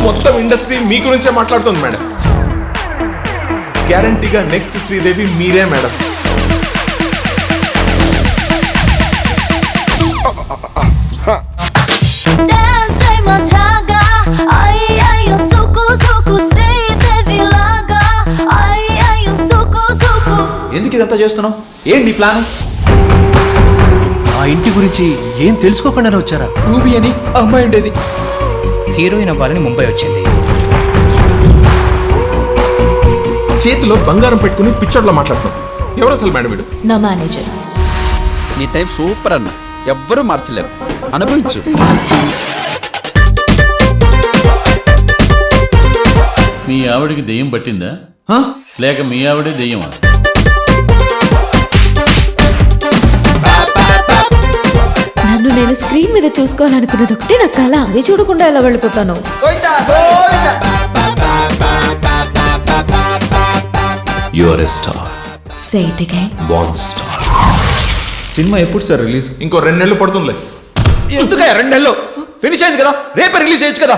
మొత్తం ఇండస్ట్రీ మీ గురించే మాట్లాడుతుంది మేడం. గ్యారంటీగా నెక్స్ట్ శ్రీదేవి మీరే మేడం. ఎందుకు ఇదంతా చేస్తున్నావు? ఏంటి నీ ప్లాన్? ఆ ఇంటి గురించి ఏం తెలుసుకోకుండా వచ్చారా? రూబీ అని అమ్మాయి ఉండేది. హీరోయిన్ అవ్వాలని ముంబై వచ్చింది. చేతిలో బంగారం పెట్టుకుని పిచ్చోడ్లో మాట్లాడుతున్నాం. ఎవరు అసలు మేడం వీడు? నా మేనేజర్. నీ టైం సూపర్ అన్న, ఎవ్వరూ మార్చలేరు, అనుభవించు. మీ ఆవిడికి దెయ్యం పట్టిందా లేక మీ ఆవిడే దెయ్యమా? నన్ను నేను స్క్రీన్ మీద చూసుకోవాలనుకున్నది ఒకటి నా కళ. అది చూడకుండా ఎలా వెళ్ళిపోతాను? You are a star. Say it again. బాన్ స్టార్. సినిమా ఎప్పుడు సార్ రిలీజ్? ఇంకో 2 నెలలు పడుతుందిలే. ఎందుకయ్యా 2 నెలలు? ఫినిష్ అయింది కదా, రేపే రిలీజ్ చేయొచ్చు కదా.